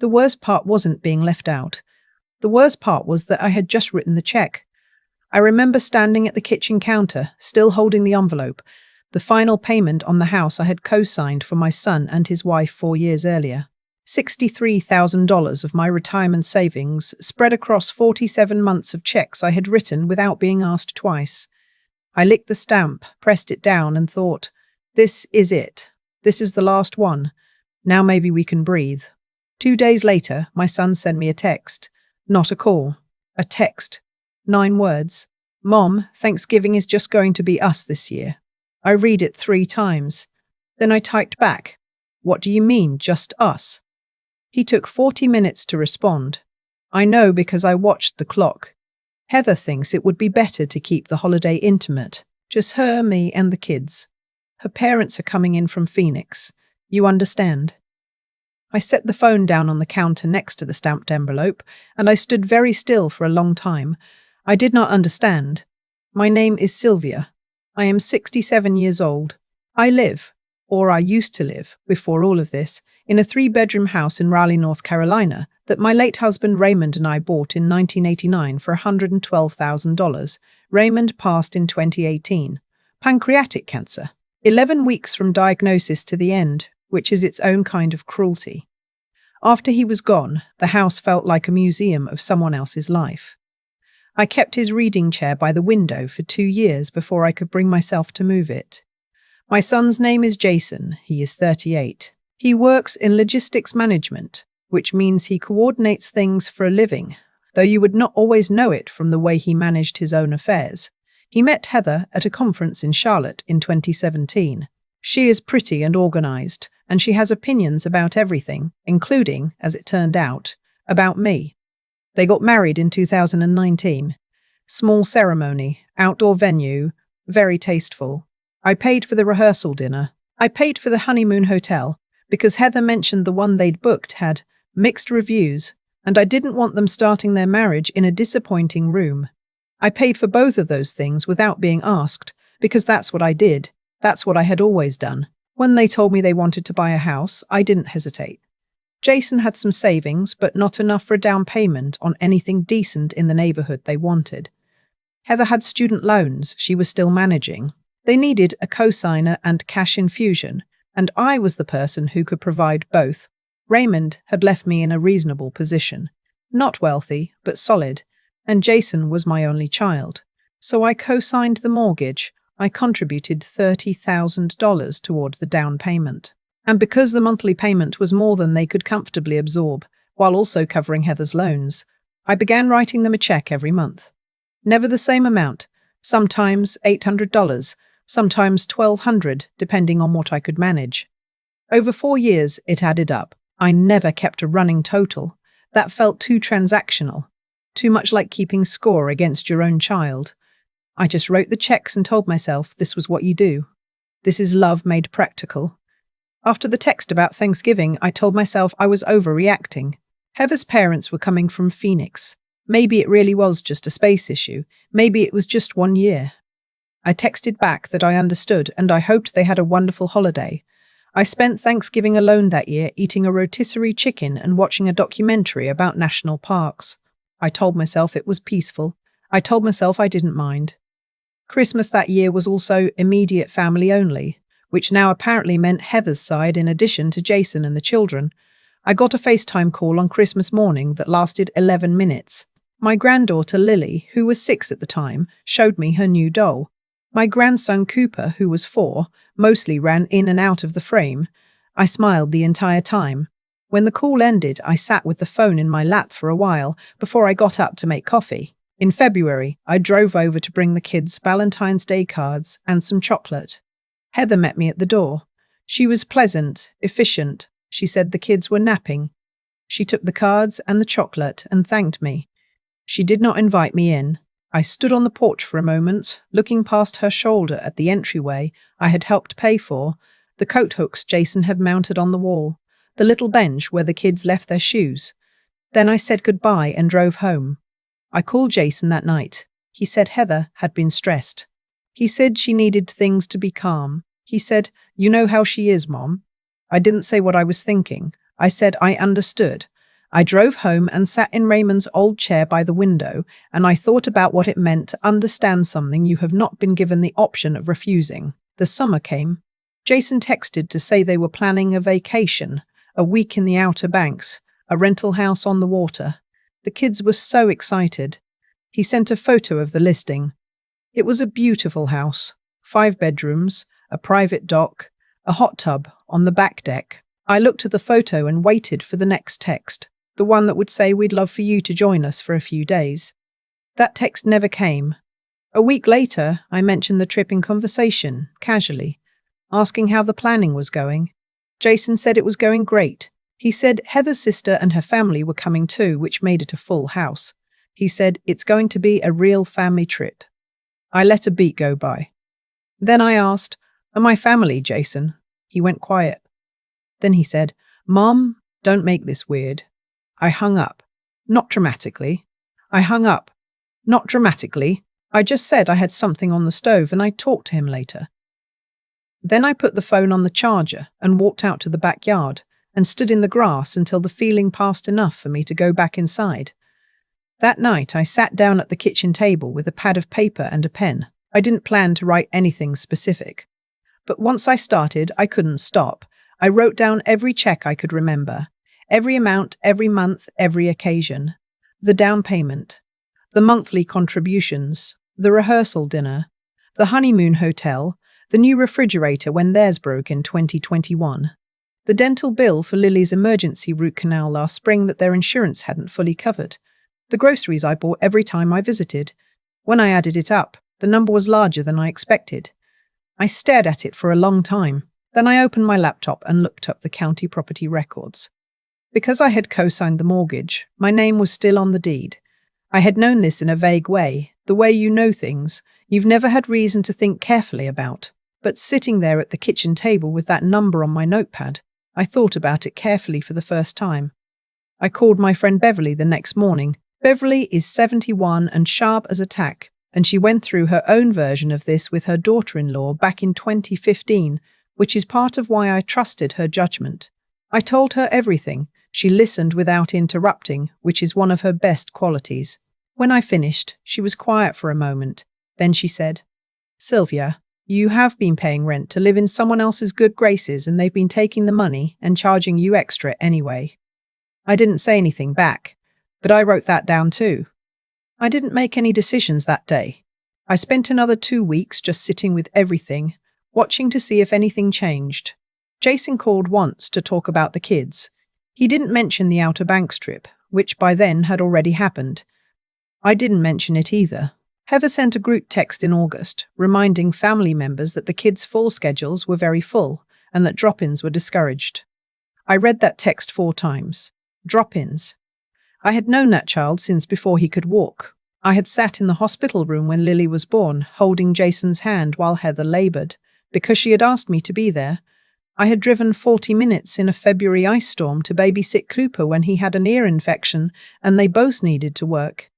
The worst part wasn't being left out. The worst part was that I had just written the check. I remember standing at the kitchen counter, still holding the envelope, the final payment on the house I had co-signed for my son and his wife 4 years earlier. $63,000 of my retirement savings spread across 47 months of checks I had written without being asked twice. I licked the stamp, pressed it down, and thought, this is it. This is the last one. Now maybe we can breathe. 2 days later, my son sent me a text. Not a call. A text. 9 words. Mom, Thanksgiving is just going to be us this year. I read it 3 times. Then I typed back. What do you mean, just us? He took 40 minutes to respond. I know because I watched the clock. Heather thinks it would be better to keep the holiday intimate. Just her, me, and the kids. Her parents are coming in from Phoenix. You understand? I set the phone down on the counter next to the stamped envelope, and I stood very still for a long time. I did not understand. My name is Sylvia. I am 67 years old. I live, or I used to live, before all of this, in a 3-bedroom house in Raleigh, North Carolina, that my late husband Raymond and I bought in 1989 for $112,000. Raymond passed in 2018. Pancreatic cancer. 11 weeks from diagnosis to the end, which is its own kind of cruelty. After he was gone, the house felt like a museum of someone else's life. I kept his reading chair by the window for 2 years before I could bring myself to move it. My son's name is Jason. He is 38. He works in logistics management, which means he coordinates things for a living, though you would not always know it from the way he managed his own affairs. He met Heather at a conference in Charlotte in 2017. She is pretty and organized, and she has opinions about everything, including, as it turned out, about me. They got married in 2019. Small ceremony, outdoor venue, very tasteful. I paid for the rehearsal dinner. I paid for the honeymoon hotel, because Heather mentioned the one they'd booked had mixed reviews, and I didn't want them starting their marriage in a disappointing room. I paid for both of those things without being asked, because that's what I did. That's what I had always done. When they told me they wanted to buy a house, I didn't hesitate. Jason had some savings, but not enough for a down payment on anything decent in the neighborhood they wanted. Heather had student loans she was still managing. They needed a cosigner and cash infusion, and I was the person who could provide both. Raymond had left me in a reasonable position. Not wealthy, but solid, and Jason was my only child. So I co-signed the mortgage. I contributed $30,000 toward the down payment. And because the monthly payment was more than they could comfortably absorb, while also covering Heather's loans, I began writing them a check every month. Never the same amount, sometimes $800, sometimes $1,200, depending on what I could manage. Over 4 years, it added up. I never kept a running total. That felt too transactional, too much like keeping score against your own child. I just wrote the checks and told myself this was what you do. This is love made practical. After the text about Thanksgiving, I told myself I was overreacting. Heather's parents were coming from Phoenix. Maybe it really was just a space issue. Maybe it was just 1 year. I texted back that I understood and I hoped they had a wonderful holiday. I spent Thanksgiving alone that year eating a rotisserie chicken and watching a documentary about national parks. I told myself it was peaceful. I told myself I didn't mind. Christmas that year was also immediate family only, which now apparently meant Heather's side in addition to Jason and the children. I got a FaceTime call on Christmas morning that lasted 11 minutes. My granddaughter Lily, who was 6 at the time, showed me her new doll. My grandson Cooper, who was 4, mostly ran in and out of the frame. I smiled the entire time. When the call ended, I sat with the phone in my lap for a while before I got up to make coffee. In February, I drove over to bring the kids Valentine's Day cards and some chocolate. Heather met me at the door. She was pleasant, efficient. She said the kids were napping. She took the cards and the chocolate and thanked me. She did not invite me in. I stood on the porch for a moment, looking past her shoulder at the entryway I had helped pay for, the coat hooks Jason had mounted on the wall, the little bench where the kids left their shoes. Then I said goodbye and drove home. I called Jason that night. He said Heather had been stressed. He said she needed things to be calm. He said, "You know how she is, Mom." I didn't say what I was thinking. I said I understood. I drove home and sat in Raymond's old chair by the window, and I thought about what it meant to understand something you have not been given the option of refusing. The summer came. Jason texted to say they were planning a vacation, a week in the Outer Banks, a rental house on the water. The kids were so excited. He sent a photo of the listing. It was a beautiful house, 5 bedrooms, a private dock, a hot tub on the back deck. I looked at the photo and waited for the next text, the one that would say we'd love for you to join us for a few days. That text never came. A week later, I mentioned the trip in conversation, casually, asking how the planning was going. Jason said it was going great. He said Heather's sister and her family were coming too, which made it a full house. He said it's going to be a real family trip. I let a beat go by. Then I asked, "Are my family, Jason?" He went quiet. Then he said, "Mom, don't make this weird." I hung up. Not dramatically. I hung up. Not dramatically. I just said I had something on the stove and I'd talk to him later. Then I put the phone on the charger and walked out to the backyard and stood in the grass until the feeling passed enough for me to go back inside. That night, I sat down at the kitchen table with a pad of paper and a pen. I didn't plan to write anything specific. But once I started, I couldn't stop. I wrote down every check I could remember, every amount, every month, every occasion. The down payment, the monthly contributions, the rehearsal dinner, the honeymoon hotel, the new refrigerator when theirs broke in 2021, the dental bill for Lily's emergency root canal last spring that their insurance hadn't fully covered, the groceries I bought every time I visited. When I added it up, the number was larger than I expected. I stared at it for a long time. Then I opened my laptop and looked up the county property records. Because I had co-signed the mortgage, my name was still on the deed. I had known this in a vague way, the way you know things you've never had reason to think carefully about. But sitting there at the kitchen table with that number on my notepad, I thought about it carefully for the first time. I called my friend Beverly the next morning. Beverly is 71 and sharp as a tack, and she went through her own version of this with her daughter-in-law back in 2015, which is part of why I trusted her judgment. I told her everything. She listened without interrupting, which is one of her best qualities. When I finished, she was quiet for a moment. Then she said, "Sylvia, you have been paying rent to live in someone else's good graces and they've been taking the money and charging you extra anyway." I didn't say anything back, but I wrote that down too. I didn't make any decisions that day. I spent another 2 weeks just sitting with everything, watching to see if anything changed. Jason called once to talk about the kids. He didn't mention the Outer Banks trip, which by then had already happened. I didn't mention it either. Heather sent a group text in August, reminding family members that the kids' fall schedules were very full and that drop-ins were discouraged. I read that text 4 times. Drop-ins. I had known that child since before he could walk. I had sat in the hospital room when Lily was born, holding Jason's hand while Heather labored, because she had asked me to be there. I had driven 40 minutes in a February ice storm to babysit Cooper when he had an ear infection and they both needed to work.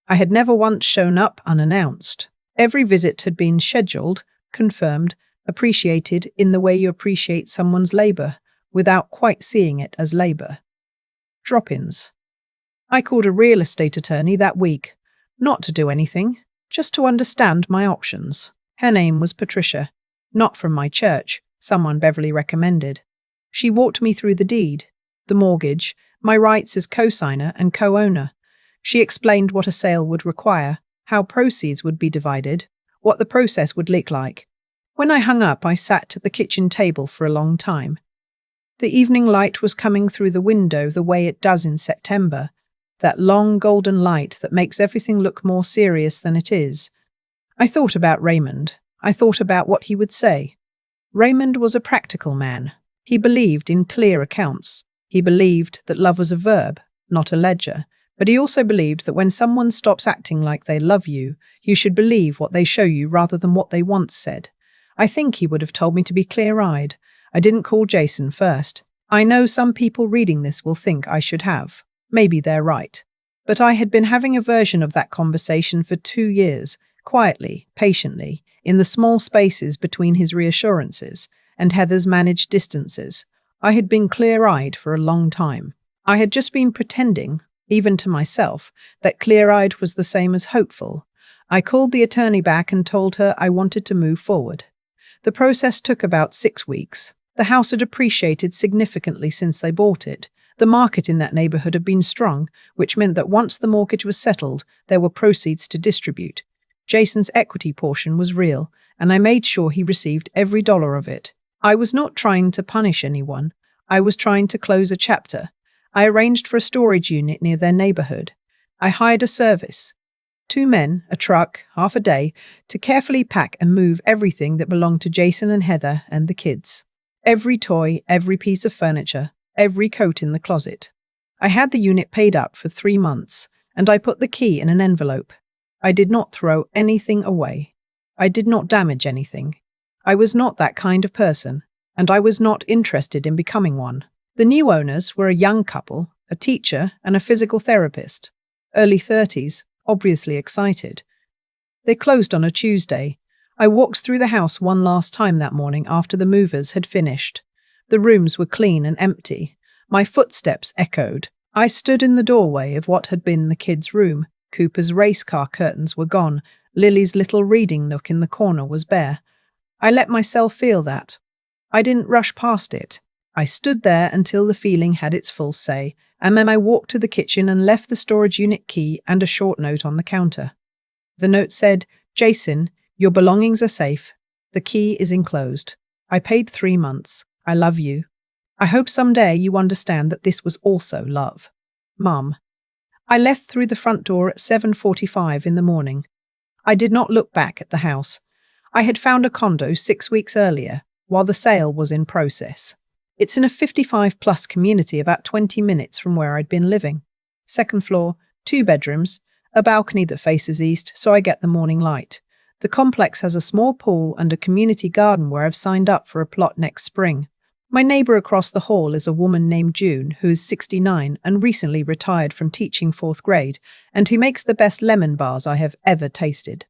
I had never once shown up unannounced. Every visit had been scheduled, confirmed, appreciated in the way you appreciate someone's labor, without quite seeing it as labor. Drop-ins. I called a real estate attorney that week, not to do anything, just to understand my options. Her name was Patricia, not from my church, someone Beverly recommended. She walked me through the deed, the mortgage, my rights as co-signer and co-owner. She explained what a sale would require, how proceeds would be divided, what the process would look like. When I hung up, I sat at the kitchen table for a long time. The evening light was coming through the window the way it does in September, that long golden light that makes everything look more serious than it is. I thought about Raymond. I thought about what he would say. Raymond was a practical man. He believed in clear accounts. He believed that love was a verb, not a ledger. But he also believed that when someone stops acting like they love you, you should believe what they show you rather than what they once said. I think he would have told me to be clear-eyed. I didn't call Jason first. I know some people reading this will think I should have. Maybe they're right. But I had been having a version of that conversation for 2 years, quietly, patiently, in the small spaces between his reassurances and Heather's managed distances. I had been clear-eyed for a long time. I had just been pretending, even to myself, that clear-eyed was the same as hopeful. I called the attorney back and told her I wanted to move forward. The process took about 6 weeks. The house had appreciated significantly since they bought it. The market in that neighborhood had been strong, which meant that once the mortgage was settled, there were proceeds to distribute. Jason's equity portion was real, and I made sure he received every dollar of it. I was not trying to punish anyone. I was trying to close a chapter. I arranged for a storage unit near their neighborhood. I hired a service. 2 men, a truck, half a day, to carefully pack and move everything that belonged to Jason and Heather and the kids. Every toy, every piece of furniture, every coat in the closet. I had the unit paid up for 3 months, and I put the key in an envelope. I did not throw anything away. I did not damage anything. I was not that kind of person, and I was not interested in becoming one. The new owners were a young couple, a teacher and a physical therapist. Early 30s, obviously excited. They closed on a Tuesday. I walked through the house one last time that morning after the movers had finished. The rooms were clean and empty. My footsteps echoed. I stood in the doorway of what had been the kids' room. Cooper's race car curtains were gone. Lily's little reading nook in the corner was bare. I let myself feel that. I didn't rush past it. I stood there until the feeling had its full say, and then I walked to the kitchen and left the storage unit key and a short note on the counter. The note said, "Jason, your belongings are safe. The key is enclosed. I paid 3 months. I love you. I hope someday you understand that this was also love. Mum." I left through the front door at 7:45 in the morning. I did not look back at the house. I had found a condo 6 weeks earlier, while the sale was in process. It's in a 55-plus community about 20 minutes from where I'd been living. 2nd floor, 2 bedrooms, a balcony that faces east so I get the morning light. The complex has a small pool and a community garden where I've signed up for a plot next spring. My neighbor across the hall is a woman named June, who is 69 and recently retired from teaching 4th grade, and who makes the best lemon bars I have ever tasted.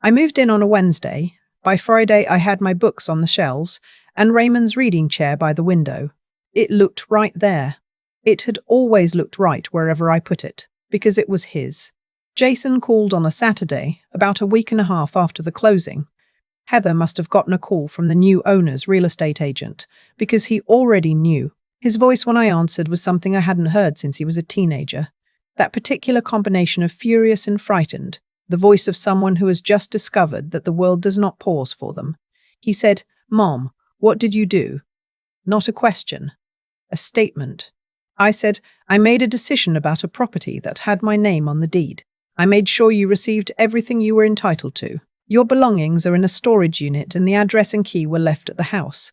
I moved in on a Wednesday. By Friday, I had my books on the shelves and Raymond's reading chair by the window. It looked right there. It had always looked right wherever I put it, because it was his. Jason called on a Saturday, about a week and a half after the closing. Heather must have gotten a call from the new owner's real estate agent, because he already knew. His voice when I answered was something I hadn't heard since he was a teenager. That particular combination of furious and frightened, the voice of someone who has just discovered that the world does not pause for them. He said, "Mom, what did you do?" Not a question. A statement. I said, "I made a decision about a property that had my name on the deed. I made sure you received everything you were entitled to. Your belongings are in a storage unit and the address and key were left at the house."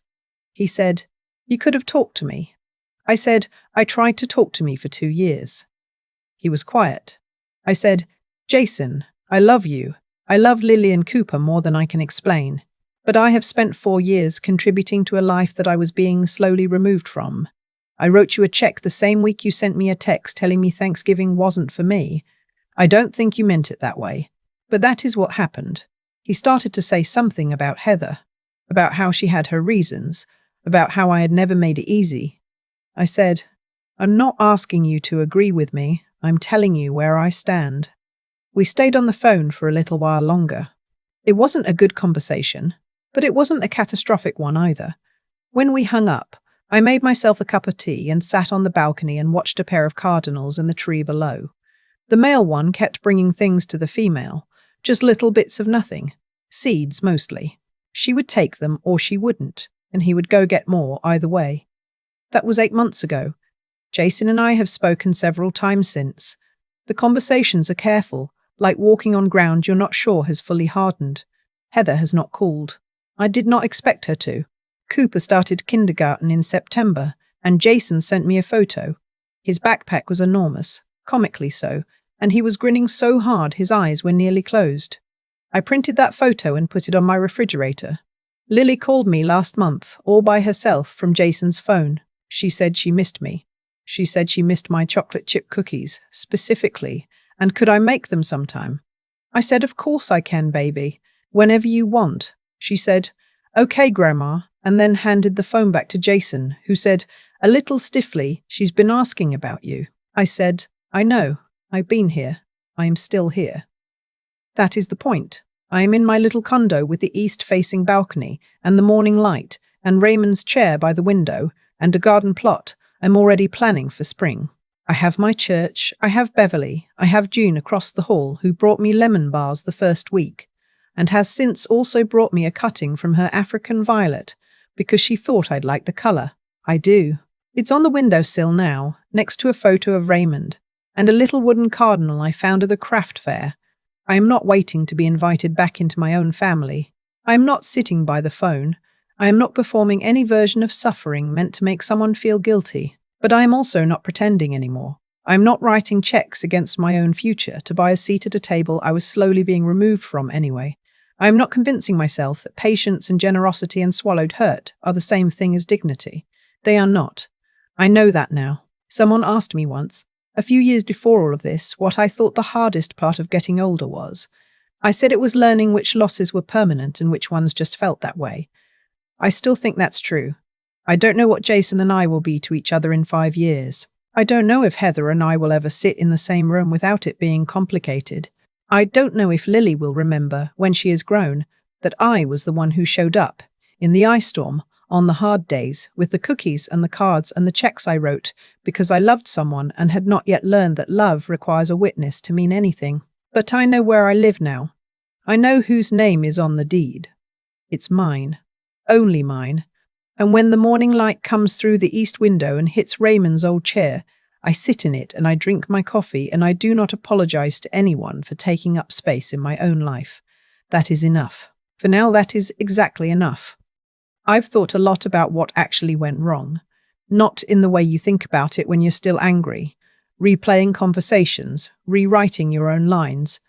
He said, "You could have talked to me." I said, "I tried to talk to me for 2 years." He was quiet. I said, "Jason, I love you. I love Lily and Cooper more than I can explain. But I have spent 4 years contributing to a life that I was being slowly removed from. I wrote you a check the same week you sent me a text telling me Thanksgiving wasn't for me. I don't think you meant it that way. But that is what happened." He started to say something about Heather, about how she had her reasons, about how I had never made it easy. I said, "I'm not asking you to agree with me. I'm telling you where I stand." We stayed on the phone for a little while longer. It wasn't a good conversation, but it wasn't a catastrophic one either. When we hung up, I made myself a cup of tea and sat on the balcony and watched a pair of cardinals in the tree below. The male one kept bringing things to the female, just little bits of nothing, seeds mostly. She would take them or she wouldn't, and he would go get more either way. That was 8 months ago. Jason and I have spoken several times since. The conversations are careful, like walking on ground you're not sure has fully hardened. Heather has not called. I did not expect her to. Cooper started kindergarten in September, and Jason sent me a photo. His backpack was enormous, comically so, and he was grinning so hard his eyes were nearly closed. I printed that photo and put it on my refrigerator. Lily called me last month, all by herself, from Jason's phone. She said she missed me. She said she missed my chocolate chip cookies, specifically, and could I make them sometime? I said, "Of course I can, baby. Whenever you want." She said, "Okay, Grandma," and then handed the phone back to Jason, who said, A little stiffly, "She's been asking about you." I said, "I know. I've been here. I am still here." That is the point. I am in my little condo with the east-facing balcony and the morning light and Raymond's chair by the window and a garden plot. I'm already planning for spring. I have my church, I have Beverly, I have June across the hall who brought me lemon bars the first week and has since also brought me a cutting from her African violet because she thought I'd like the colour. I do. It's on the windowsill now, next to a photo of Raymond and a little wooden cardinal I found at the craft fair. I am not waiting to be invited back into my own family. I am not sitting by the phone. I am not performing any version of suffering meant to make someone feel guilty. But I am also not pretending anymore. I am not writing checks against my own future to buy a seat at a table I was slowly being removed from anyway. I am not convincing myself that patience and generosity and swallowed hurt are the same thing as dignity. They are not. I know that now. Someone asked me once, a few years before all of this, what I thought the hardest part of getting older was. I said it was learning which losses were permanent and which ones just felt that way. I still think that's true. I don't know what Jason and I will be to each other in 5 years. I don't know if Heather and I will ever sit in the same room without it being complicated. I don't know if Lily will remember, when she is grown, that I was the one who showed up, in the ice storm, on the hard days, with the cookies and the cards and the checks I wrote, because I loved someone and had not yet learned that love requires a witness to mean anything. But I know where I live now. I know whose name is on the deed. It's mine. Only mine. And when the morning light comes through the east window and hits Raymond's old chair, I sit in it and I drink my coffee and I do not apologize to anyone for taking up space in my own life. That is enough. For now, that is exactly enough. I've thought a lot about what actually went wrong. Not in the way you think about it when you're still angry, replaying conversations, rewriting your own lines,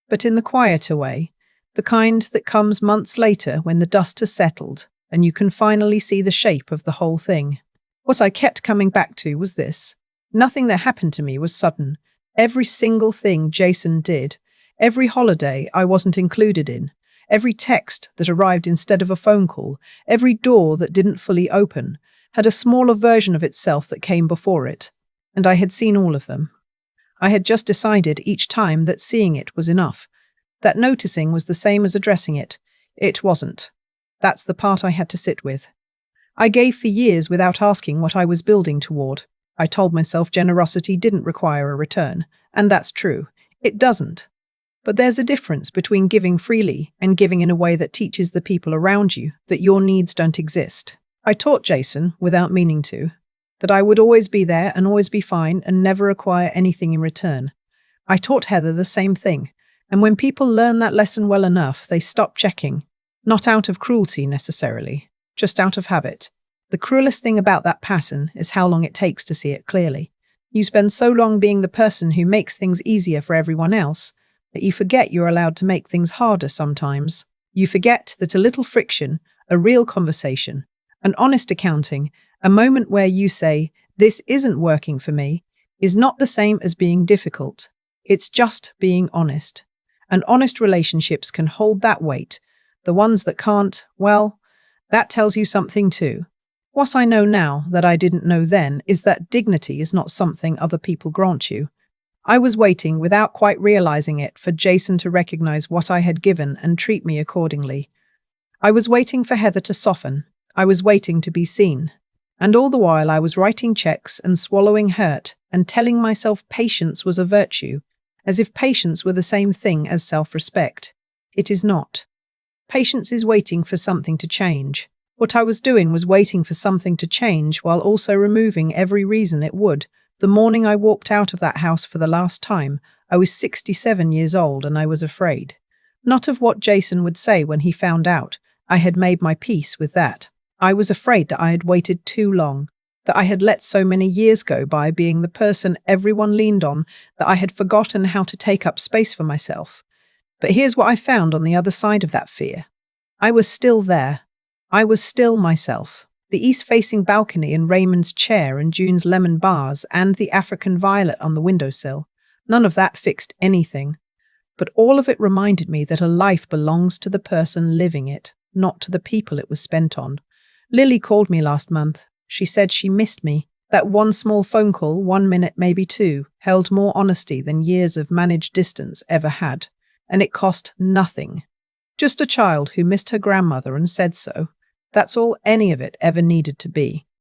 but in the quieter way, the kind that comes months later when the dust has settled and you can finally see the shape of the whole thing. What I kept coming back to was this. Nothing that happened to me was sudden. Every single thing Jason did, every holiday I wasn't included in, every text that arrived instead of a phone call, every door that didn't fully open, had a smaller version of itself that came before it. And I had seen all of them. I had just decided each time that seeing it was enough, that noticing was the same as addressing it. It wasn't. That's the part I had to sit with. I gave for years without asking what I was building toward. I told myself generosity didn't require a return, and that's true. It doesn't. But there's a difference between giving freely and giving in a way that teaches the people around you that your needs don't exist. I taught Jason, without meaning to, that I would always be there and always be fine and never require anything in return. I taught Heather the same thing, and when people learn that lesson well enough, they stop checking. Not out of cruelty necessarily, just out of habit. The cruelest thing about that pattern is how long it takes to see it clearly. You spend so long being the person who makes things easier for everyone else that you forget you're allowed to make things harder sometimes. You forget that a little friction, a real conversation, an honest accounting, a moment where you say, "This isn't working for me," is not the same as being difficult. It's just being honest. And honest relationships can hold that weight. The ones that can't, well, that tells you something too. What I know now that I didn't know then is that dignity is not something other people grant you. I was waiting, without quite realizing it, for Jason to recognize what I had given and treat me accordingly. I was waiting for Heather to soften. I was waiting to be seen. And all the while I was writing checks and swallowing hurt and telling myself patience was a virtue, as if patience were the same thing as self-respect. It is not. Patience is waiting for something to change. What I was doing was waiting for something to change while also removing every reason it would. The morning I walked out of that house for the last time, I was 67 years old and I was afraid. Not of what Jason would say when he found out. I had made my peace with that. I was afraid that I had waited too long, that I had let so many years go by being the person everyone leaned on, that I had forgotten how to take up space for myself. But here's what I found on the other side of that fear. I was still there. I was still myself. The east-facing balcony and Raymond's chair and June's lemon bars and the African violet on the windowsill. None of that fixed anything. But all of it reminded me that a life belongs to the person living it, not to the people it was spent on. Lily called me last month. She said she missed me. That one small phone call, 1 minute, maybe two, held more honesty than years of managed distance ever had. And it cost nothing. Just a child who missed her grandmother and said so. That's all any of it ever needed to be.